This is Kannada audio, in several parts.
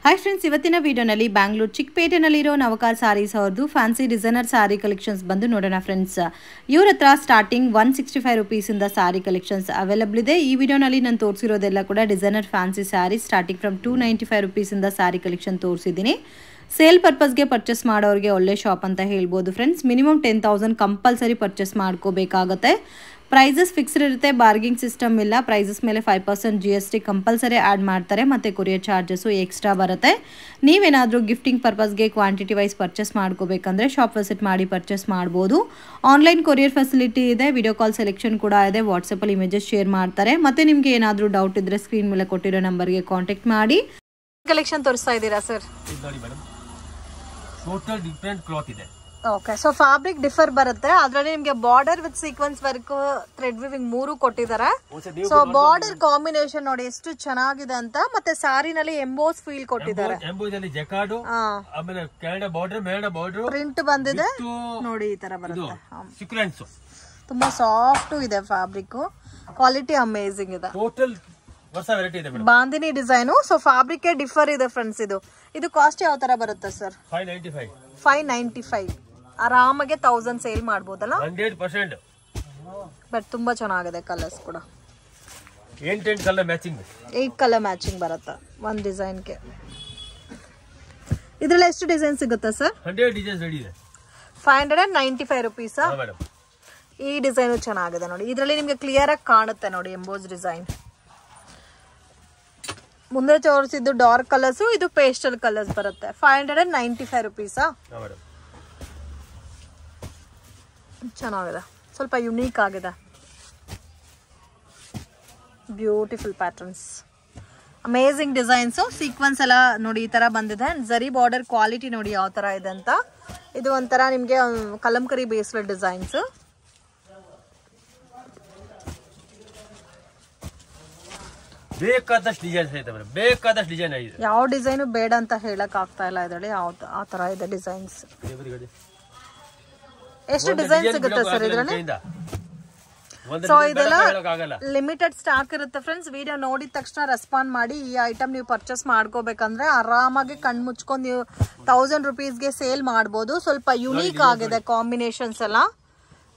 ಹಾಯ್ ಫ್ರೆಂಡ್ಸ್, ಇವತ್ತಿನ ವಿಡಿಯೋನಲ್ಲಿ ಬ್ಯಾಂಗ್ಳೂರ್ ಚಿಕ್ಕಪೇಟೆನಲ್ಲಿರೋ ನವಕಾರ್ ಸಾರೀಸ್ ಅವ್ರದ್ದು ಫ್ಯಾನ್ಸಿ ಡಿಸೈನರ್ ಸಾರಿ ಕಲೆಕ್ಷನ್ಸ್ ಬಂದು ನೋಡೋಣ ಫ್ರೆಂಡ್ಸ್. ಇವ್ರ ಹತ್ರ ಸ್ಟಾರ್ಟಿಂಗ್ 165 ರುಪೀಸಿಂದ ಸಾರಿ ಕಲೆಕ್ಷನ್ಸ್ ಅವೈಲಬಲ್ ಇದೆ. ಈ ವಿಡಿಯೋನಲ್ಲಿ ನಾನು ತೋರಿಸಿರೋದೆಲ್ಲ ಕೂಡ designer fancy sari starting from 295 ರುಪೀಸಿಂದ ಸಾರಿ ಕಲೆಕ್ಷನ್ ತೋರಿಸಿದ್ದೀನಿ. ಸೇಲ್ ಪರ್ಪಸ್ಗೆ ಪರ್ಚೇಸ್ ಮಾಡೋರಿಗೆ ಒಳ್ಳೆ ಶಾಪ್ ಅಂತ ಹೇಳ್ಬೋದು ಫ್ರೆಂಡ್ಸ್. ಮಿನಿಮಮ್ 10,000 ಕಂಪಲ್ಸರಿ ಪರ್ಚೇಸ್ ಮಾಡ್ಕೋಬೇಕಾಗತ್ತೆ. ಪ್ರೈಸಸ್ ಫಿಕ್ಸ್ಡ್ ಇರುತ್ತೆ, ಬಾರ್ಗಿಂಗ್ ಸಿಸ್ಟಮ್ ಇಲ್ಲ. ಪ್ರೈಸಸ್ ಮೇಲೆ 5% GST ಕಂಪಲ್ಸರಿ ಆ್ಯಡ್ ಮಾಡ್ತಾರೆ ಮತ್ತು ಕೊರಿಯರ್ ಚಾರ್ಜಸ್ಸು ಎಕ್ಸ್ಟ್ರಾ ಬರುತ್ತೆ. ನೀವೇನಾದರೂ ಗಿಫ್ಟಿಂಗ್ ಪರ್ಪಸ್ಗೆ ಕ್ವಾಂಟಿಟಿ ವೈಸ್ ಪರ್ಚೇಸ್ ಮಾಡ್ಕೋಬೇಕಂದ್ರೆ ಶಾಪ್ ವಿಸಿಟ್ ಮಾಡಿ ಪರ್ಚೇಸ್ ಮಾಡ್ಬೋದು. ಆನ್ಲೈನ್ ಕೊರಿಯರ್ ಫೆಸಿಲಿಟಿ ಇದೆ, ವಿಡಿಯೋ ಕಾಲ್ ಸೆಲೆಕ್ಷನ್ ಕೂಡ ಇದೆ, ವಾಟ್ಸಪ್ಪಲ್ಲಿ ಇಮೇಜಸ್ ಶೇರ್ ಮಾಡ್ತಾರೆ. ಮತ್ತು ನಿಮಗೆ ಏನಾದರೂ ಡೌಟ್ ಇದ್ದರೆ ಸ್ಕ್ರೀನ್ ಮೇಲೆ ಕೊಟ್ಟಿರೋ ನಂಬರ್ಗೆ ಕಾಂಟ್ಯಾಕ್ಟ್ ಮಾಡಿ. ಕಲೆಕ್ಷನ್ ತೋರಿಸ್ತಾ ಇದ್ದೀರಾ ಸರ್? ಟೋಟಲ್ ಡಿಫರೆಂಟ್ ಕ್ಲಾತ್ ಇದೆ. ಓಕೆ, ಸೊ ಫ್ಯಾಬ್ರಿಕ್ ಡಿಫರ್ ಬರುತ್ತೆ. ಅದರಲ್ಲಿ ನಿಮಗೆ border with sequence work, thread viewing ಮೂರು ಕೊಟ್ಟಿದ್ದಾರೆ. ಸೊ ಬಾರ್ಡರ್ ಕಾಂಬಿನೇಷನ್ ನೋಡಿ ಎಷ್ಟು ಚೆನ್ನಾಗಿದೆ ಅಂತ. ಮತ್ತೆ ಸಾರಿನಲ್ಲಿ ಎಂಬೋಸ್ ಫೀಲ್ ಕೊಟ್ಟಿದ್ದಾರೆ. ಜಕಾರ್ಡ್, ಆಮೇಲೆ ಕೆಳಗಡೆ ಬಾರ್ಡರ್, ಮೇಲ್ಗಡೆ ಬಾರ್ಡರ್ ಪ್ರಿಂಟ್ ಬಂದಿದೆ ನೋಡಿ, ಈ ತರ ಬರುತ್ತೆ. ಸೀಕ್ವೆನ್ಸ್ ತುಂಬಾ ಸಾಫ್ಟ್ ಇದೆ ಫ್ಯಾಬ್ರಿಕ್, ಕ್ವಾಲಿಟಿ ಅಮೇಜಿಂಗ್ ಇದೆ. ಟೋಟಲ್ ಹೊಸ ವೆರೈಟಿ ಇದೆ madam. Bandhani design. So fabric differ ಇದೆ ಫ್ರೆಂಡ್ಸ್. ಇದು ಕಾಸ್ಟ್ ಯಾವ ತರ ಬರುತ್ತೆ ಸರ್? 595. ಆರಾಮಾಗಿ 1000 ಸೇಲ್ ಮಾಡ್ಬೋದಲ್ಲ? 100%. ಬಟ್ ತುಂಬಾ ಚೆನ್ನಾಗಿದೆ. ಕಲರ್ಸ್ ಕೂಡ 8 ಕಲರ್ ಮ್ಯಾಚಿಂಗ್, 8 ಕಲರ್ ಮ್ಯಾಚಿಂಗ್ ಬರುತ್ತೆ ಒಂದು ಡಿಸೈನ್ಗೆ. ಇದ್ರಲ್ಲಿ ಎಷ್ಟು ಡಿಸೈನ್ ಸಿಗುತ್ತೆ ಸರ್? 100 ಡಿಸೈನ್ಸ್ ರೆಡಿ ಇದೆ. 595 ರುಪೀಸಾ? ಮೇಡಂ, ಈ ಡಿಸೈನು ಚೆನ್ನಾಗಿದೆ ನೋಡಿ. ಇದರಲ್ಲಿ ನಿಮಗೆ ಕ್ಲಿಯರ್ ಆಗಿ ಕಾಣುತ್ತೆ ನೋಡಿ ಎಂಬೋಸ್ ಡಿಸೈನ್. ಮುಂದೆ ತೋರಿಸಿದ್ದು ಡಾರ್ಕ್ ಕಲರ್ಸ್, ಇದು ಪೇಸ್ಟಲ್ ಕಲರ್ಸ್ ಬರುತ್ತೆ. 595 ರುಪೀಸಾ? ಚೆನ್ನಾಗಿದೆ, ಸ್ವಲ್ಪ ಯುನೀಕ್ ಆಗಿದೆ. Beautiful patterns, amazing designs. Sequence ಎಲ್ಲ ನೋಡಿ ಈ ತರ ಬಂದಿದೆ. ಜರಿ ಬಾರ್ಡರ್ ಕ್ವಾಲಿಟಿ ನೋಡಿ ಯಾವ ತರ ಇದೆ ಅಂತ. ಇದು ಒಂಥರ ನಿಮಗೆ ಕಲಂಕರಿ ಬೇಸ್ಡ್ ಡಿಸೈನ್ಸ್. ಬೇಕಾದಷ್ಟು ಡಿಸೈನ್ಸ್ ಐತೆ ಮೇಡಂ, ಬೇಕಾದಷ್ಟು ಡಿಸೈನ್ ಇದೆ. ಯಾವ ಡಿಸೈನು ಬೇಡ ಅಂತ ಹೇಳಕ್ ಆಗ್ತಾ ಇಲ್ಲ. ಇದರಲ್ಲಿ ಆ ತರ ಇದೆ ಡಿಸೈನ್ಸ್. ಎಷ್ಟು ಡಿಸೈನ್ ಸಿಗುತ್ತೆ ಸರ್ ಇದರಲ್ಲಿ? ಸೊ ಇದೆಲ್ಲ ಲಿಮಿಟೆಡ್ ಸ್ಟಾಕ್ ಇರುತ್ತೆ ಫ್ರೆಂಡ್ಸ್. ವಿಡಿಯೋ ನೋಡಿದ ತಕ್ಷಣ ರೆಸ್ಪಾಂಡ್ ಮಾಡಿ. ಈ ಐಟಮ್ ನೀವು ಪರ್ಚೇಸ್ ಮಾಡ್ಕೋಬೇಕಂದ್ರೆ ಆರಾಮಾಗಿ ಕಣ್ ಮುಚ್ಕೊಂಡು ನೀವು 1000 ರುಪೀಸ್ಗೆ ಸೇಲ್ ಮಾಡ್ಬೋದು. ಸ್ವಲ್ಪ ಯುನೀಕ್ ಆಗಿದೆ ಕಾಂಬಿನೇಷನ್ಸ್ ಎಲ್ಲ.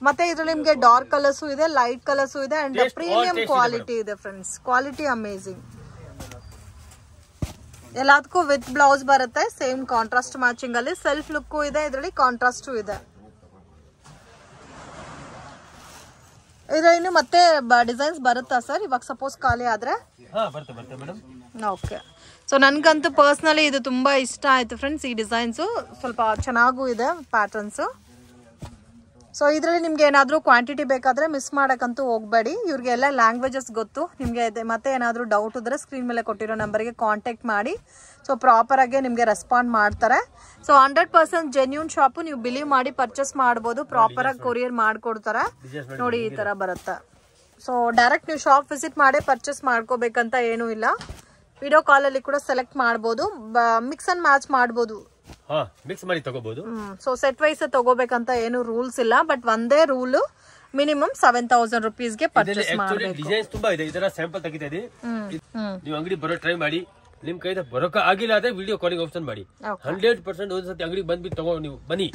ಮತ್ತೆ ಇದ್ರಲ್ಲಿ ನಿಮ್ಗೆ ಡಾರ್ಕ್ ಕಲರ್ಸ್ ಇದೆ, ಲೈಟ್ ಕಲರ್ಸ್ ಇದೆ, ಅಂಡ್ ಪ್ರೀಮಿಯಂ ಕ್ವಾಲಿಟಿ ಇದೆ ಫ್ರೆಂಡ್ಸ್. Quality amazing. ಎಲ್ಲದಕ್ಕೂ ವಿತ್ ಬ್ಲೌಸ್ ಬರುತ್ತೆ. ಸೇಮ್ ಕಾಂಟ್ರಾಸ್ಟ್ ಮ್ಯಾಚಿಂಗ್ ಅಲ್ಲಿ ಸೆಲ್ಫ್ ಲುಕ್ ಇದೆ, ಇದರಲ್ಲಿ ಕಾಂಟ್ರಾಸ್ಟ್ ಇದೆ. ಇನ್ನು ಮತ್ತೆ ಡಿಸೈನ್ಸ್ ಬರುತ್ತಾ ಸರ್ ಇವಾಗ ಸಪೋಸ್ ಖಾಲಿ ಆದ್ರೆ? ಓಕೆ, ಸೊ ನನ್ಗಂತೂ ಪರ್ಸನಲಿ ಇದು ತುಂಬಾ ಇಷ್ಟ ಆಯ್ತು ಫ್ರೆಂಡ್ಸ್. ಈ ಡಿಸೈನ್ಸ್ ಸ್ವಲ್ಪ ಚೆನ್ನಾಗೂ ಇದೆ ಪ್ಯಾಟರ್ನ್ಸ್. ಸೊ ಇದರಲ್ಲಿ ನಿಮ್ಗೆ ಏನಾದರೂ ಕ್ವಾಂಟಿಟಿ ಬೇಕಾದ್ರೆ ಮಿಸ್ ಮಾಡಕ್ಕಂತೂ ಹೋಗಬೇಡಿ. ಇವ್ರಿಗೆ ಎಲ್ಲ ಲ್ಯಾಂಗ್ವೇಜಸ್ ಗೊತ್ತು. ನಿಮಗೆ ಮತ್ತೆ ಏನಾದರೂ ಡೌಟ್ ಇದ್ರೆ ಸ್ಕ್ರೀನ್ ಮೇಲೆ ಕೊಟ್ಟಿರೋ ನಂಬರ್ಗೆ ಕಾಂಟ್ಯಾಕ್ಟ್ ಮಾಡಿ. ಸೊ ಪ್ರಾಪರ್ ಆಗಿ ನಿಮಗೆ ರೆಸ್ಪಾಂಡ್ ಮಾಡ್ತಾರೆ. ಸೊ 100% ಜೆನ್ಯೂನ್ ಶಾಪು, ನೀವು ಬಿಲೀವ್ ಮಾಡಿ ಪರ್ಚೇಸ್ ಮಾಡ್ಬೋದು. ಪ್ರಾಪರ್ ಆಗಿ ಕೊರಿಯರ್ ಮಾಡ್ಕೊಡ್ತಾರೆ ನೋಡಿ, ಈ ತರ ಬರುತ್ತೆ. ಸೊ ಡೈರೆಕ್ಟ್ ನೀವು ಶಾಪ್ ವಿಸಿಟ್ ಮಾಡಿ ಪರ್ಚೇಸ್ ಮಾಡ್ಕೋಬೇಕಂತ ಏನೂ ಇಲ್ಲ. ವಿಡಿಯೋ ಕಾಲಲ್ಲಿ ಕೂಡ ಸೆಲೆಕ್ಟ್ ಮಾಡ್ಬೋದು, ಮಿಕ್ಸ್ ಅಂಡ್ ಮ್ಯಾಚ್ ಮಾಡ್ಬೋದು. ಮಿಕ್ಸ್ ಮಾಡಿ ತಗೋಬಹುದು. ಸೊ ಸೆಟ್ ವೈಸ್ ತಗೋಬೇಕಂತ ಏನು ರೂಲ್ಸ್ ಇಲ್ಲ. ಬಟ್ ಒಂದೇ ರೂಲ್, ಮಿನಿಮಮ್ 7000 ರುಪೀಸ್ಗೆ ಪರ್ಚೇಸ್ ಮಾಡಬೇಕು. ಡಿಸೈನ್ಸ್ ತುಂಬಾ ಇದೆ. ಇದರ ಸ್ಯಾಂಪಲ್ ತೆಗಿತಾ ಇದೆ. ನೀವು ಅಂಗಡಿ ಬರೋ ಟ್ರೈ ಮಾಡಿ. ನಿಮ್ ಕೈದ ಬರೋಕ ಆಗಿಲ್ಲ ಆದ್ರೆ ವಿಡಿಯೋ ಕಾಲಿಂಗ್ ಆಪ್ಷನ್ ಮಾಡಿ. 100% ಒಂದ್ಸತಿ ಅಂಗಡಿ ಬಂದ್ಬಿಟ್ಟು ತಗೋ, ನೀವು ಬನ್ನಿ.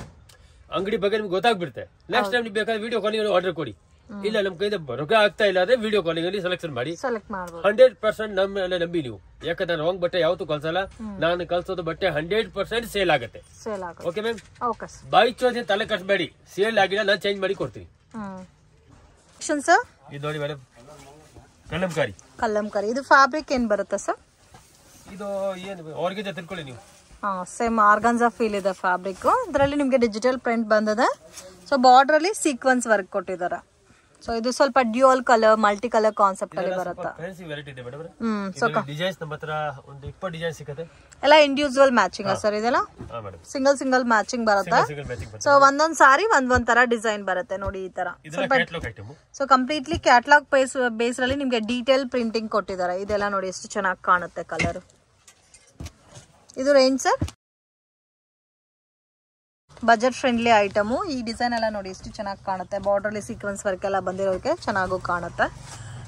ಅಂಗಡಿ ಬಗ್ಗೆ ನಿಮ್ಗೆ ಗೊತ್ತಾಗ್ಬಿಡುತ್ತೆ. ನೆಕ್ಸ್ಟ್ ಟೈಮ್ ನೀವು ಬೇಕಾದ್ರೆ ವಿಡಿಯೋ ಕಾಲಿಂಗ್ ಆರ್ಡರ್ ಕೊಡಿ. ಇಲ್ಲ ನಮ್ ಕೈದ ಬರೋಕೆ ಆಗ್ತಾ ಇಲ್ಲ ಆದ್ರೆ ವಿಡಿಯೋ ಕಾಲಿಂಗ್ ಅಲ್ಲಿ ಸೆಲೆಕ್ಷನ್ ಮಾಡಿ. 100% ನಮ್ಮ ನಂಬಿ ನೀವು. ಯಾಕಂದ್ರೆ ರಾಂಗ್ ಬಟ್ಟೆ ಯಾವತ್ತೂ ಕಳ್ಸಲ್ಲ. ನಾನು ಕಳ್ಸೋದು ಬಟ್ಟೆ 100% ಸೇಲ್ ಆಗುತ್ತೆ. ಓಕೆ ಮ್ಯಾಮ್, ಬೈ ಚಾರ್ಜ್ ತಲೆ ಕಟ್ಬೇಡಿ. ಸೇಲ್ ಆಗಿಲ್ಲ ನಾನು ಚೇಂಜ್ ಮಾಡಿ ಕೊಡ್ತೀನಿ. ಇದು ನೋಡಿ ಮೇಡಮ್, ಕಲಂಕಾರಿ. ಇದು ಫ್ಯಾಬ್ರಿಕ್ ಏನ್ ಬರುತ್ತೆ ಸರ್? ಇದು ಏನು ಆರ್ಗಂಜಾ ತಿಳ್ಕೊಳ್ಳಿ ನೀವು. ಸೇಮ್ ಆರ್ಗನ್ಜಾ ಫೀಲ್ ಇದೆ ಫ್ಯಾಬ್ರಿಕ್. ಇದರಲ್ಲಿ ನಿಮ್ಗೆ ಡಿಜಿಟಲ್ ಪ್ರಿಂಟ್ ಬಂದಿದೆ. ಸೊ ಬಾರ್ಡರ್ ಅಲ್ಲಿ ಸೀಕ್ವೆನ್ಸ್ ವರ್ಕ್ ಕೊಟ್ಟಿದ್ದಾರೆ. ಸೊ ಇದು ಸ್ವಲ್ಪ dual colour, multi colour concept ಅಲ್ಲಿ ಬರುತ್ತೆ. ಎಲ್ಲ ಇಂಡಿವಿಜುವಲ್ ಮ್ಯಾಚಿಂಗ್ ಸರ್ ಇದೆಲ್ಲ? ಸಿಂಗಲ್ ಮ್ಯಾಚಿಂಗ್ ಬರುತ್ತೆ. ಸೊ ಒಂದೊಂದ್ ಸಾರಿ ಒಂದೊಂದ್ ತರ ಡಿಸೈನ್ ಬರುತ್ತೆ ನೋಡಿ ಈ ತರ. ಸೊ ಕಂಪ್ಲೀಟ್ಲಿ ಕ್ಯಾಟಲಾಗ್ ಬೇಸ್ ಅಲ್ಲಿ ನಿಮ್ಗೆ ಡೀಟೇಲ್ ಪ್ರಿಂಟಿಂಗ್ ಕೊಟ್ಟಿದ್ದಾರೆ. ಇದೆಲ್ಲ ನೋಡಿ ಎಷ್ಟು ಚೆನ್ನಾಗಿ ಕಾಣುತ್ತೆ ಕಲರ್. ಇದು range sir? Budget friendly item. ಈ ಡಿಸೈನ್ ಎಲ್ಲ ನೋಡಿ ಎಷ್ಟು ಚೆನ್ನಾಗಿ ಕಾಣುತ್ತೆ. ಬಾರ್ಡರ್ಲಿ ಸೀಕ್ವೆನ್ಸ್ ವರ್ಕ್ ಎಲ್ಲ ಬಂದಿರೋದಕ್ಕೆ ಚೆನ್ನಾಗೂ ಕಾಣುತ್ತೆ.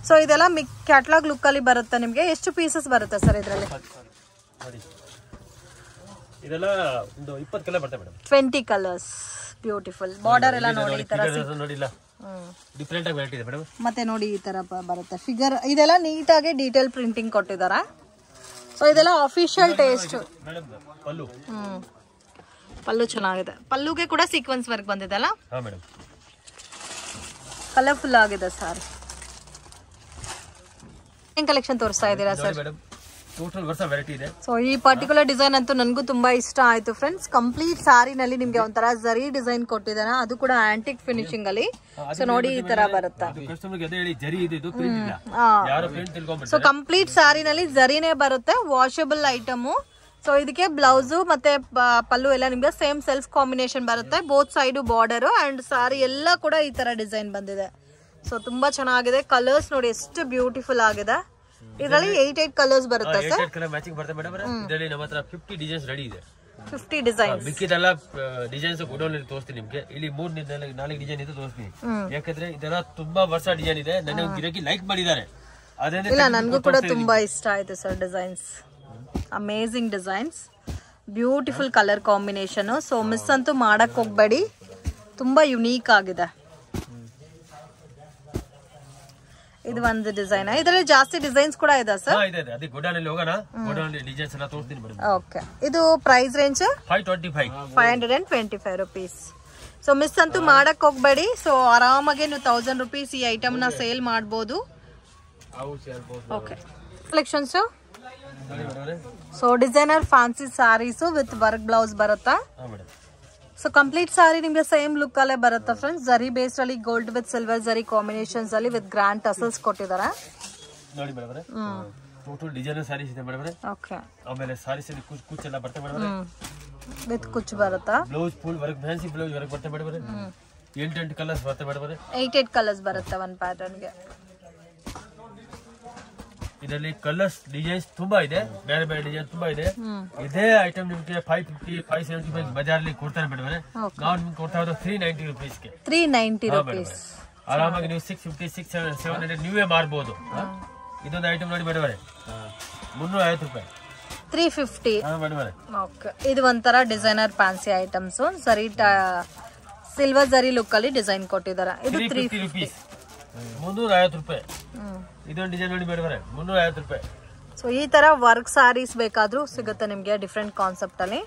ಸೊ ಇದೆಲ್ಲ ಕ್ಯಾಟಲಾಗ್ ಲುಕ್ ಅಲ್ಲಿ ಬರುತ್ತೆ. ನಿಮಗೆ ಎಷ್ಟು ಪೀಸಸ್ ಬರುತ್ತೆ ಸರ್ ಇದರಲ್ಲಿ? ಇದೆಲ್ಲ ಒಂದು 20 ಕಲರ್ ಬರ್ತದೆ ಮೇಡಮ್. 20 ಕಲರ್ಸ್. ಬ್ಯೂಟಿಫುಲ್. ಬಾರ್ಡರ್ ಎಲ್ಲ ನೋಡಿ ಈ ತರ ನೋಡಿಲ್ಲ, ಡಿಫರೆಂಟ್ ಆಗಿ ವೆರೈಟಿ ಇದೆ ಮೇಡಮ್. ಮತ್ತೆ ನೋಡಿ ಈ ತರ ಬರುತ್ತೆ ಫಿಗರ್. ಇದೆಲ್ಲ ನೀಟಾಗಿ ಡೀಟೇಲ್ ಪ್ರಿಂಟಿಂಗ್ ಕೊಟ್ಟಿದ್ದಾರೆ. ಸೊ ಇದೆಲ್ಲ ಅಫಿಷಿಯಲ್ ಟೇಸ್ಟ್ ಮೇಡಮ್. ಪಲ್ಲು ಪಲ್ಲು ಚೆನ್ನಾಗಿದೆ. ಪಲ್ಲುಗೆ ಕೂಡ ಸೀಕ್ವೆನ್ಸ್ ವರ್ಕ್ ಬಂದಿದೆ ಅಲ್ಲ? ಹಾ ಮೇಡಮ್. ಕಲರ್ಫುಲ್ ಆಗಿದೆ ಸಾರಿ. ಏನ್ ಕಲೆಕ್ಷನ್ ತೋರಿಸ್ತಾ ಇದ್ದೀರಾ ಸರ್? ಮೇಡಮ್ ಟೋಟಲ್ ವರ್ಷ ವೆರೈಟಿ ಇದೆ. ಸೊ ಈ ಪರ್ಟಿಕ್ಯುಲರ್ ಡಿಸೈನ್ ಅಂತೂ ನನಗೂ ತುಂಬಾ ಇಷ್ಟ ಆಯ್ತು ಫ್ರೆಂಡ್ಸ್. ಕಂಪ್ಲೀಟ್ ಸಾರಿನಲ್ಲಿ ನಿಮ್ಗೆ ಒಂಥರ ಜರಿ ಡಿಸೈನ್ ಕೊಟ್ಟಿದ್ದಾನೆ, ಅದು ಕೂಡ ಆಂಟಿಕ್ ಫಿನಿಶಿಂಗ್ ಅಲ್ಲಿ. ಸೊ ನೋಡಿ ಈ ತರ ಬರುತ್ತೆ. ಸೊ ಕಂಪ್ಲೀಟ್ ಸಾರಿನಲ್ಲಿ ಜರಿನೇ ಬರುತ್ತೆ, ವಾಷಬಲ್ ಐಟಮ್. ಸೊ ಇದಕ್ಕೆ ಬ್ಲೌಸ್ ಮತ್ತೆ ಪಲ್ಲು ಎಲ್ಲ ನಿಮ್ಗೆ ಸೇಮ್ ಸೆಲ್ಫ್ ಕಾಂಬಿನೇಷನ್ ಬರುತ್ತೆ. ಬೋತ್ ಸೈಡ್ ಬಾರ್ಡರ್ ಅಂಡ್ ಸಾರಿ ಎಲ್ಲ ಕೂಡ ಈ ತರ ಡಿಸೈನ್ ಬಂದಿದೆ. ಸೊ ತುಂಬಾ ಚೆನ್ನಾಗಿದೆ. ಕಲರ್ಸ್ ನೋಡಿ ಎಷ್ಟು ಬ್ಯೂಟಿಫುಲ್ ಆಗಿದೆ. ಇದರಲ್ಲಿ 8 ಕಲರ್ಸ್ ಬರುತ್ತೆ ಸರ್. 8 ಕಲರ್ ಮ್ಯಾಚಿಂಗ್ ಬರುತ್ತೆ ಮೇಡಮ್. ಇದರಲ್ಲಿ ನಮ್ಮ ಹತ್ರ 50 ಡಿಸೈನ್ಸ್ ರೆಡಿ ಇದೆ. 50 ಡಿಸೈನ್ಸ್. ಮಿಕ್ಕಿದೆಲ್ಲ ಡಿಸೈನ್ಸ್ ಗೋಡೌನ್ ಅಲ್ಲಿ ತೋರಿಸ್ತೀನಿ ನಿಮ್ಗೆ. ಇಲ್ಲಿ 3-4 ಡಿಸೈನ್ ಇದೆ ತೋರಿಸ್ತೀನಿ. ಯಾಕಂದ್ರೆ ಇದೆಲ್ಲ ತುಂಬಾ ವರ್ಷ ಡಿಸೈನ್ ಇದೆ. ನನ್ನ ಗಿರಾಕಿ ಲೈಕ್ ಮಾಡಿದ್ದಾರೆ. ಇಲ್ಲ ನನಗೂ ಕೂಡ ತುಂಬಾ ಇಷ್ಟ ಆಯ್ತು sir designs. Amazing designs, beautiful colour combination. So miss ಅಂತೂ ಮಾಡಕ್ ಹೋಗ್ಬೇಡಿ, ತುಂಬಾ ಯುನೀಕ್ ಆಗಿದೆ. ಇದು ಒಂದು ಡಿಸೈನ್. ಇದರಲ್ಲಿ ಜಾಸ್ತಿ ಡಿಸೈನ್ಸ್ ಕೂಡ ಇದೆ ಸರ್. ಅದೇ ಗೋಡೌನ್ ಅಲ್ಲಿ ಹೋಗೋಣ, ಗೋಡೌನ್ ಅಲ್ಲಿ ಡಿಸೈನ್ಸ್ ಎಲ್ಲ ತೋರಿಸ್ತೀನಿ ಮೇಡಮ್. ಓಕೆ. ಇದು price range 525 rupees. So miss ಅಂತೂ ಮಾಡಕ್ ಹೋಗ್ಬೇಡಿ. ಸೊ ಆರಾಮಾಗಿ ನೀವು 1000 ರುಪೀಸ್ ಈ ಐಟಮ್ ನ ಸೇಲ್ ಮಾಡಬಹುದು. Okay. Collections so designer fancy saris with work blouse ಬರುತ್ತಾ? ಸೊ ಕಂಪ್ಲೀಟ್ ಸಾರಿ ನಿಮ್ಗೆ ಸೇಮ್ ಲುಕ್ ಅಲ್ಲೇ ಬರುತ್ತೆ ಫ್ರೆಂಡ್ಸ್. ಜರಿ ಬೇಸ್ ಅಲ್ಲಿ gold with silver zari combinations ಅಲ್ಲಿ ವಿತ್ ಗ್ರ್ಯಾಂಡ್ ಟಸಲ್ಸ್ ಕೊಟ್ಟಿದ್ದಾರೆ. ನೋಡಿ ಮೇಡಮ್, ಟೋಟಲ್ ಡಿಸೈನರ್ ಸಾರೀಸ್ ಇದೆ ಮೇಡಮ್. ಓಕೆ. ಆಮೇಲೆ ಸಾರೀಸ್ ಅಲ್ಲಿ ಕುಚ್ಚು ಎಲ್ಲ ಬರುತ್ತೆ ಮೇಡಮ್. ವಿತ್ ಕುಚ್ಚು ಬರುತ್ತಾ? Blouse full work, fancy blouse work ಬರುತ್ತೆ ಮೇಡಮ್. 8 ಕಲರ್ಸ್ ಬರುತ್ತೆ ಮೇಡಮ್. 8 ಕಲರ್ಸ್ ಬರುತ್ತೆ ಒಂದು ಪ್ಯಾಟರ್ನ್ ಗೆ. ಇದರಲ್ಲಿ ಕಲರ್ಸ್ ಡಿಸೈನ್ಸ್ ತುಂಬಾ ಇದೆ, ಬೇರೆ ಬೇರೆ ಡಿಸೈನ್ ತುಂಬಾ ಇದೆ. ಇದೇ ಐಟಮ್ ನಿಮ್ಗೆ 550 575 ಬಜಾರ್ಲಿ ಕೊಡ್ತಾರೆ ಮೇಡಮ್. ನಾವು ನಿಮ್ಗೆ ಕೊಡ್ತಾ ಇರೋದು 390 ರುಪೀಸ್ಗೆ. 390 ರುಪೀಸ್. ಆರಾಮಾಗಿ ನೀವು 650 700 ನೀವೇ ಮಾರ್ಬೋದು. ಇದೊಂದು ಐಟಮ್ ನೋಡಿ ಮೇಡಮ್, 350 ರೂಪಾಯಿ. 350. ಓಕೆ. ಇದು ಒಂಥರ ಡಿಸೈನರ್ ಫ್ಯಾನ್ಸಿ ಐಟಮ್ಸ್. ಸರಿ ಸಿಲ್ವರ್ ಜರಿ ಲುಕ್ ಅಲ್ಲಿ ಡಿಸೈನ್ ಕೊಟ್ಟಿದ್ದಾರೆ. ಇದು 350 ರುಪೀಸ್. 350 ರೂಪಾಯಿ. ಇದೊಂದು ಡಿಸೈನ್ ನೋಡಿ ಮೇಡಮ್, 350 ರೂಪಾಯಿ. ಸೊ ಈ ತರ ವರ್ಕ್ ಸಾರೀಸ್ ಬೇಕಾದ್ರೂ ಸಿಗುತ್ತೆ ನಿಮ್ಗೆ ಡಿಫ್ರೆಂಟ್ ಕಾನ್ಸೆಪ್ಟ್ ಅಲ್ಲಿ.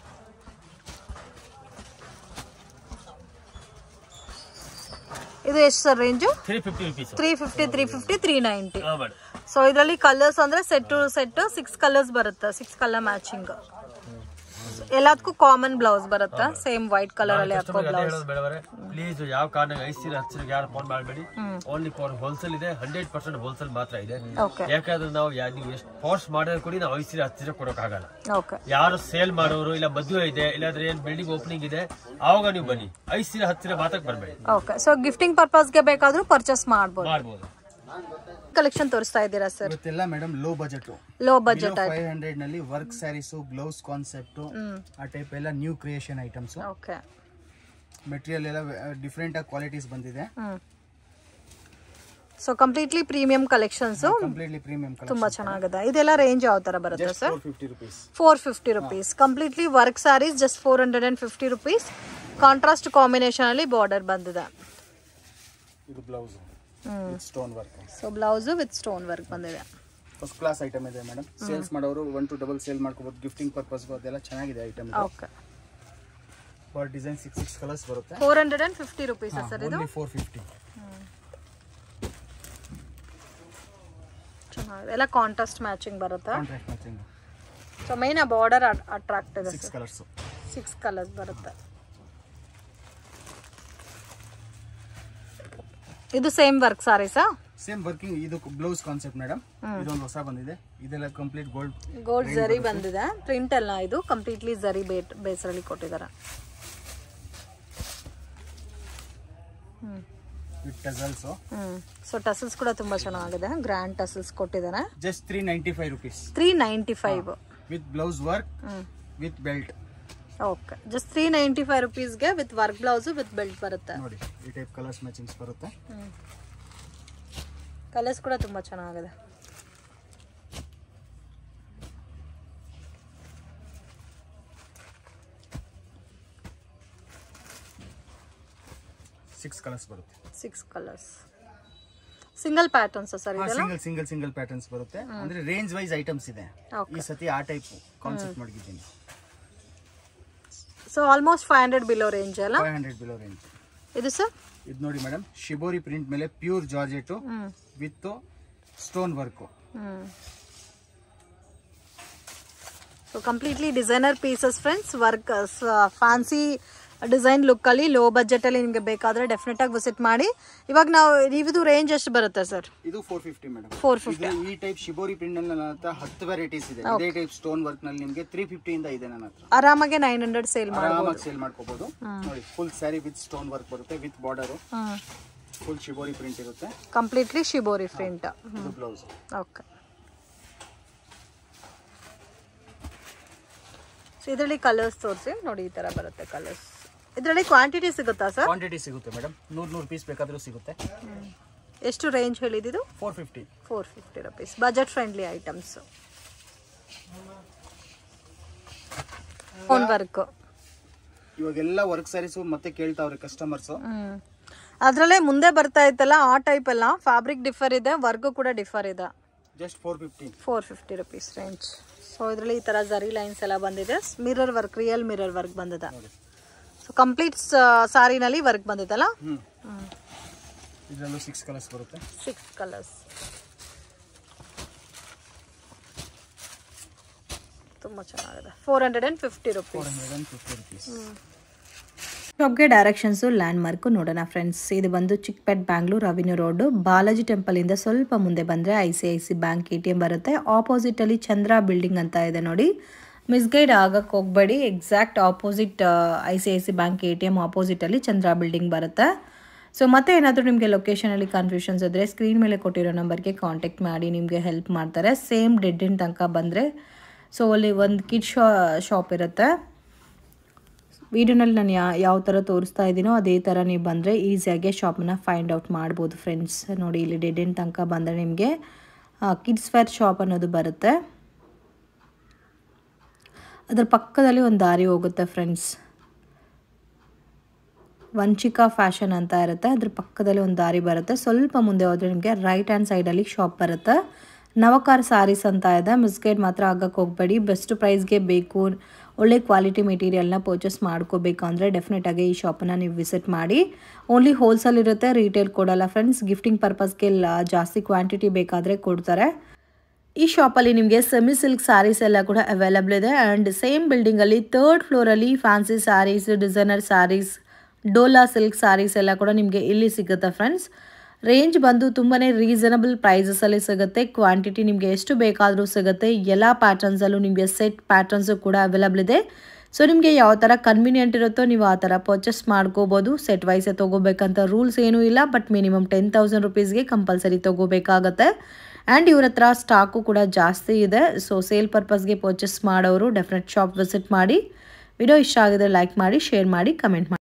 ಇದು ಎಷ್ಟು ಸರ್ ರೇಂಜ್? 350 ರುಪೀಸ್. 350 350 390. ಸೊ ಇದರಲ್ಲಿ ಕಲರ್ಸ್ ಅಂದ್ರೆ ಸೆಟ್ ಟು ಸೆಟ್ 6 ಕಲರ್ಸ್ ಬರುತ್ತೆ. 6 ಕಲರ್ ಮ್ಯಾಚಿಂಗ್. ಎಲ್ಲದಕ್ಕೂ ಕಾಮನ್ ಬ್ಲೌಸ್ ಬರುತ್ತೆ. ಸೇಮ್ ವೈಟ್ ಕಲರ್ ಅಲ್ಲಿ ಹಾಕೋ ಬ್ಲೌಸ್. ಪ್ಲೀಸ್ ಯಾವ ಕಾರಣ 5 ಸೀರೆ 10 ಸೀರೆ ಯಾರು ಫೋನ್ ಮಾಡಬೇಡಿ. ಓನ್ಲಿ ಫಾರ್ ಹೋಲ್ಸೇಲ್ ಇದೆ. 100% ಹೋಲ್ಸೇಲ್ ಮಾತ್ರ ಇದೆ. ಯಾಕಂದ್ರೆ ನಾವು ನೀವು ಎಷ್ಟು ಫೋರ್ಸ್ ಮಾಡಿದ್ರೆ ಕೂಡ ನಾವು 5 ಸೀರೆ 10 ಸೀರೆ ಕೊಡೋಕ್ಕಾಗಲ್ಲ. ಯಾರು ಸೇಲ್ ಮಾಡೋರು ಇಲ್ಲ ಮದುವೆ ಇದೆ ಇಲ್ಲಾಂದ್ರೆ ಏನ್ ಬಿಲ್ಡಿಂಗ್ ಓಪನಿಂಗ್ ಇದೆ ಆವಾಗ ನೀವು ಬನ್ನಿ. 5 ಸೀರೆ 10 ಸೀರೆ ಮಾತ್ರ ಬರಬೇಡಿ. ಓಕೆ. ಸೊ ಗಿಫ್ಟಿಂಗ್ ಪರ್ಪಸ್ ಗೆ ಬೇಕಾದ್ರೂ ಪರ್ಚೇಸ್ ಮಾಡಬಹುದು. ಕಲೆಕ್ಷನ್ ತೋರಿಸ್ತಾ ಇದ್ದೀರಾ ಸರ್? ಇವತ್ತೆಲ್ಲ ಮೇಡಮ್ ಲೋ ಬಜೆಟ್ 500 ನಲ್ಲಿ ವರ್ಕ್ ಸ್ಯಾರೀಸ್, ಬ್ಲೌಸ್ ಕಾನ್ಸೆಪ್ಟ್, ಆ ಟೈಪ್ ಎಲ್ಲ new creation items. Okay. Material ಎಲ್ಲ ಡಿಫರೆಂಟ್ ಆಗಿ ಕ್ವಾಲಿಟೀಸ್ ಬಂದಿದೆ. So completely premium collections. Completely premium collection ತುಂಬಾ ಚೆನ್ನಾಗಿದೆ. ಇದೆಲ್ಲ ರೇಂಜ್ ಯಾವ ತರ ಬರುತ್ತೆ sir? 450 rupees. 450 rupees. Completely work saris just 450 rupees. Contrast combination ಅಲ್ಲಿ ಬಾರ್ಡರ್ ಬಂದಿದೆ. ಇದು blouse stone work. So blouse with stone work ಬಂದಿದೆ. ಫಸ್ಟ್ ಕ್ಲಾಸ್ ಐಟಮ್ ಇದೆ ಮೇಡಮ್. ಸೇಲ್ಸ್ ಮಾಡೋರು 1 to ಡಬಲ್ ಸೇಲ್ ಮಾಡ್ಕೋಬಹುದು. ಗಿಫ್ಟಿಂಗ್ ಪರ್ಪಸ್ ಅದೆಲ್ಲ ಚೆನ್ನಾಗಿದೆ item. Okay. For design 6 colours ಬರುತ್ತೆ. 450 ರೂಪೀಸ್ ಸರ್ ಇದು? 450. ಚೆನ್ನಾಗಿದೆ. ಎಲ್ಲ ಕಾಂಟ್ರಾಸ್ಟ್ ಮ್ಯಾಚಿಂಗ್ ಬರುತ್ತೆ. Contrast matching. ಸೊ ಮೇನ್ ಆ ಬಾರ್ಡರ್ ಅಟ್ರಾಕ್ಟ್ ಇದೆ. 6 ಕಲರ್ಸ್. 6 ಕಲರ್ಸ್ ಬರುತ್ತೆ. ಇದು ಸೇಮ್ ವರ್ಕ್ ಸಾರೀಸಾ? Same working. ಇದು ಬ್ಲೌಸ್ ಕಾನ್ಸೆಪ್ಟ್ ಮೇಡಮ್. ಇದೊಂದು ಹೊಸ ಬಂದಿದೆ. ಇದೆಲ್ಲ ಕಂಪ್ಲೀಟ್ ಗೋಲ್ಡ್ ಜರಿ ಬಂದಿದೆ. ಪ್ರಿಂಟ್ ಅಲ್ಲ, ಇದು ಕಂಪ್ಲೀಟ್ಲಿ ಜರಿ ಬೇಸ್ ಅಲ್ಲಿ ಕೊಟ್ಟಿದ್ದಾರೆ. With tassels. ಸೊ ಟಸಲ್ಸ್ ಕೂಡ ತುಂಬಾ ಚೆನ್ನಾಗಿದೆ. ಗ್ರ್ಯಾಂಡ್ ಟಸಲ್ಸ್ ಕೊಟ್ಟಿದ್ದಾರೆ. Just 395 rupees. 395 with blouse work with belt. Okay. Just 395 ರೂಪೀಸ್ಗೆ with work blouse with belt ಬರುತ್ತೆ. ನೋಡಿ ಈ ಟೈಪ್ ಕಲರ್ಸ್ ಮ್ಯಾಚಿಂಗ್ಸ್ ಬರುತ್ತೆ. ಕಲರ್ಸ್ ಕೂಡ ತುಂಬಾ ಚೆನ್ನಾಗಿದೆ. 6 ಕಲರ್ಸ್ ಬರುತ್ತೆ. 6 ಕಲರ್ಸ್. ಸಿಂಗಲ್ ಪ್ಯಾಟರ್ನ್ಸ್ ಸರ್ ಇದೆಲ್ಲ? ಸಿಂಗಲ್ ಪ್ಯಾಟರ್ನ್ಸ್ ಬರುತ್ತೆ. ಅಂದ್ರೆ ರೇಂಜ್ ವೈಸ್ ಐಟಮ್ಸ್ ಇದೆ. ಈ ಸತಿ ಆ ಟೈಪ್ ಕಾನ್ಸೆಪ್ಟ್ ಮಾಡಿದ್ದೀನಿ. ಸೊ ಆಲ್ಮೋಸ್ಟ್ 500 ಬಿಲೋ ರೇಂಜ್ ಅಲ್ಲ? 500 ಬಿಲೋ ರೇಂಜ್. ಇದು ಸರ್ ಇದು ನೋಡಿ ಮೇಡಮ್, ಶಿಬೋರಿ ಪ್ರಿಂಟ್ ಮೇಲೆ pure georgette with stone work. So completely designer pieces friends. Work fancy design look ಅಲ್ಲಿ ಲೋ ಬಜೆಟ್ ಅಲ್ಲಿ ನಿಮಗೆ ಬೇಕಾದ್ರೆ ಡೆಫಿನೆಟ್ ಆಗಿ ವಿಸಿಟ್ ಮಾಡಿ. ಇವಾಗ ನಾವು ಇದು ರೇಂಜ್ ಎಷ್ಟು ಬರುತ್ತೆ ಸರ್? ಇದು 450 ಮೇಡಮ್. 450. ಈ ಟೈಪ್ ಶಿಬೋರಿ ಪ್ರಿಂಟ್ ನಲ್ಲಿ ನನ್ನ ಹತ್ರ 10 ವೆರೈಟೀಸ್ ಇದೆ. ಇದೇ ಟೈಪ್ ಸ್ಟೋನ್ ವರ್ಕ್ ನಲ್ಲಿ ನಿಮಗೆ 350 ಇಂದ ಇದೆ ನನ್ನ ಹತ್ರ. ಆರಾಮಾಗಿ 900 ಸೇಲ್ ಮಾಡ್ಕೋಬಹುದು. ನೋಡಿ full saree with stone work ಬರುತ್ತೆ, with border. Full shibori print ಇರುತ್ತೆ. Completely shibori print. ಇದು ಬ್ಲೌಸ್. ಓಕೆ. ಸೊ ಇದರಲ್ಲಿ ಕಲರ್ಸ್ ತೋರಿಸಿ ನೋಡಿ. ಈ ತರ ಬರುತ್ತೆ ಕಲರ್ಸ್. ಇದರಲ್ಲಿ ಕ್ವಾಂಟಿಟಿ ಸಿಗುತ್ತಾ ಸರ್? ಕ್ವಾಂಟಿಟಿ ಸಿಗುತ್ತೆ ಮೇಡಮ್. 100 ಪೀಸ್ ಬೇಕಾದರೂ ಸಿಗುತ್ತೆ. ಎಷ್ಟು ರೇಂಜ್ ಹೇಳಿದ್ದು? 450 rupees. Budget friendly items. Phone work ಇವಾಗೆಲ್ಲ ವರ್ಕ್ ಸ್ಯಾರೀಸ್ ಮತ್ತೆ ಕೇಳ್ತಾವ್ರೆ ಕಸ್ಟಮರ್ಸ್. ಅದರಲ್ಲೇ ಮುಂದೆ ಬರ್ತಾ ಇತ್ತಲ್ಲ ಆ ಟೈಪ್ ಎಲ್ಲ ಫ್ಯಾಬ್ರಿಕ್ ಡಿಫರ್ ಇದೆ, ವರ್ಕ್ ಕೂಡ ಡಿಫರ್ ಇದೆ. Just 450 rupees range. ಸೊ ಇದರಲ್ಲಿ ಈ ತರ ಜರಿ ಲೈನ್ಸ್ ಎಲ್ಲ ಬಂದಿದೆ. Mirror work, real mirror work ಬಂದಿದೆ. ಸೊ ಕಂಪ್ಲೀಟ್ ಸಾರಿನಲ್ಲಿ ವರ್ಕ್ ಬಂದಿತ್ತಲ್ಲ? ಇದರಲ್ಲೂ 6 ಕಲರ್ಸ್ ಬರುತ್ತೆ. 6 ಕಲರ್ಸ್. ತುಂಬಾ ಚೆನ್ನಾಗಿದೆ. 450 rupees. ಶಾಪ್ಗೆ ಡೈರೆಕ್ಷನ್ಸು ಲ್ಯಾಂಡ್ ಮಾರ್ಕು ನೋಡೋಣ ಫ್ರೆಂಡ್ಸ್. ಇದು ಬಂದು ಚಿಕ್ಕಪೇಟ್ ಬ್ಯಾಂಗ್ಳೂರ್ ಅವೆನ್ಯೂ ರೋಡ್. ಬಾಲಾಜಿ ಟೆಂಪಲಿಂದ ಸ್ವಲ್ಪ ಮುಂದೆ ಬಂದರೆ ICICI ಬ್ಯಾಂಕ್ ATM ಬರುತ್ತೆ. ಆಪೋಸಿಟಲ್ಲಿ ಚಂದ್ರ ಬಿಲ್ಡಿಂಗ್ ಅಂತ ಇದೆ ನೋಡಿ. ಮಿಸ್ಗೈಡ್ ಆಗಕ್ಕೆ ಹೋಗಬೇಡಿ. Exact opposite ICICI bank ATM ಆಪೋಸಿಟಲ್ಲಿ ಚಂದ್ರ ಬಿಲ್ಡಿಂಗ್ ಬರುತ್ತೆ. ಸೊ ಮತ್ತೆ ಏನಾದರೂ ನಿಮಗೆ ಲೊಕೇಶನಲ್ಲಿ ಕನ್ಫ್ಯೂಷನ್ಸ್ ಇದ್ದರೆ ಸ್ಕ್ರೀನ್ ಮೇಲೆ ಕೊಟ್ಟಿರೋ ನಂಬರ್ಗೆ ಕಾಂಟ್ಯಾಕ್ಟ್ ಮಾಡಿ, ನಿಮಗೆ ಹೆಲ್ಪ್ ಮಾಡ್ತಾರೆ. ಸೇಮ್ ಡೆಡ್ ಎಂಡ್ ತನಕ ಬಂದರೆ ಸೊ ಅಲ್ಲಿ ಒಂದು ಕಿಡ್ ಶಾಪ್ ಇರುತ್ತೆ. ವಿಡಿಯೋನಲ್ಲಿ ನಾನು ಯಾವ ಥರ ತೋರಿಸ್ತಾ ಇದ್ದೀನೋ ಅದೇ ಥರ ನೀವು ಬಂದರೆ ಈಸಿಯಾಗಿ ಶಾಪನ್ನು ಫೈಂಡ್ ಔಟ್ ಮಾಡ್ಬೋದು ಫ್ರೆಂಡ್ಸ್. ನೋಡಿ ಇಲ್ಲಿ ಡೆಡ್ ಎಂಡ್ ತನಕ ಬಂದರೆ ನಿಮಗೆ ಕಿಡ್ಸ್ ವೇರ್ ಶಾಪ್ ಅನ್ನೋದು ಬರುತ್ತೆ. ಅದರ ಪಕ್ಕದಲ್ಲಿ ಒಂದು ದಾರಿ ಹೋಗುತ್ತೆ ಫ್ರೆಂಡ್ಸ್. ವಂಚಿಕಾ ಫ್ಯಾಷನ್ ಅಂತ ಇರುತ್ತೆ. ಅದ್ರ ಪಕ್ಕದಲ್ಲಿ ಒಂದು ದಾರಿ ಬರುತ್ತೆ. ಸ್ವಲ್ಪ ಮುಂದೆ ಹೋದರೆ ನಿಮಗೆ ರೈಟ್ ಹ್ಯಾಂಡ್ ಸೈಡಲ್ಲಿ ಶಾಪ್ ಬರುತ್ತೆ. ನವಕಾರ್ ಸಾರೀಸ್ ಅಂತ ಇದೆ. ಮಿಸ್ಗೈಡ್ ಮಾತ್ರ ಆಗಕ್ಕೆ ಹೋಗಬೇಡಿ. ಬೆಸ್ಟ್ ಪ್ರೈಸ್ಗೆ ಬೇಕು, ಒಳ್ಳೆ ಕ್ವಾಲಿಟಿ ಮೆಟೀರಿಯಲ್ನ ಪರ್ಚೇಸ್ ಮಾಡ್ಕೋಬೇಕು ಅಂದರೆ ಡೆಫಿನೆಟಾಗಿ ಈ ಶಾಪನ್ನು ನೀವು ವಿಸಿಟ್ ಮಾಡಿ. ಓನ್ಲಿ ಹೋಲ್ಸೇಲ್ ಇರುತ್ತೆ, ರೀಟೇಲ್ ಕೊಡಲ್ಲ ಫ್ರೆಂಡ್ಸ್. ಗಿಫ್ಟಿಂಗ್ ಪರ್ಪಸ್ಗೆ ಜಾಸ್ತಿ ಕ್ವಾಂಟಿಟಿ ಬೇಕಾದರೆ ಕೊಡ್ತಾರೆ. ಈ ಶಾಪಲ್ಲಿ ನಿಮಗೆ ಸೆಮಿ ಸಿಲ್ಕ್ ಸ್ಯಾರೀಸ್ ಎಲ್ಲ ಕೂಡ ಅವೈಲಬಲ್ ಇದೆ. ಆ್ಯಂಡ್ ಸೇಮ್ ಬಿಲ್ಡಿಂಗಲ್ಲಿ 3rd ಫ್ಲೋರಲ್ಲಿ fancy sarees, designer sarees, dola silk sarees ಎಲ್ಲ ಕೂಡ ನಿಮಗೆ ಇಲ್ಲಿ ಸಿಗುತ್ತೆ ಫ್ರೆಂಡ್ಸ್. ರೇಂಜ್ ಬಂದು ತುಂಬಾ ರೀಸನಬಲ್ ಪ್ರೈಸಸಲ್ಲಿ ಸಿಗುತ್ತೆ. ಕ್ವಾಂಟಿಟಿ ನಿಮಗೆ ಎಷ್ಟು ಬೇಕಾದರೂ ಸಿಗುತ್ತೆ. ಎಲ್ಲ ಪ್ಯಾಟರ್ನ್ಸಲ್ಲೂ ನಿಮಗೆ ಸೆಟ್ ಪ್ಯಾಟರ್ನ್ಸು ಕೂಡ ಅವೈಲಬಲ್ ಇದೆ. ಸೊ ನಿಮಗೆ ಯಾವ ಥರ ಕನ್ವೀನಿಯೆಂಟ್ ಇರುತ್ತೋ ನೀವು ಆ ಥರ ಪರ್ಚೇಸ್ ಮಾಡ್ಕೋಬೋದು. ಸೆಟ್ ವೈಸೇ ತೊಗೋಬೇಕಂತ ರೂಲ್ಸ್ ಏನೂ ಇಲ್ಲ. ಬಟ್ ಮಿನಿಮಮ್ 10,000 rupeesಗೆ ಕಂಪಲ್ಸರಿ ತೊಗೋಬೇಕಾಗತ್ತೆ. ಆ್ಯಂಡ್ ಇವ್ರ ಹತ್ರ ಸ್ಟಾಕು ಕೂಡ ಜಾಸ್ತಿ ಇದೆ. ಸೊ ಸೇಲ್ ಪರ್ಪಸ್ಗೆ ಪರ್ಚೇಸ್ ಮಾಡೋರು ಡೆಫಿನೆಟ್ ಶಾಪ್ ವಿಸಿಟ್ ಮಾಡಿ. ವಿಡಿಯೋ ಇಷ್ಟ ಆಗಿದ್ರೆ ಲೈಕ್ ಮಾಡಿ, ಶೇರ್ ಮಾಡಿ, ಕಮೆಂಟ್ ಮಾಡಿ.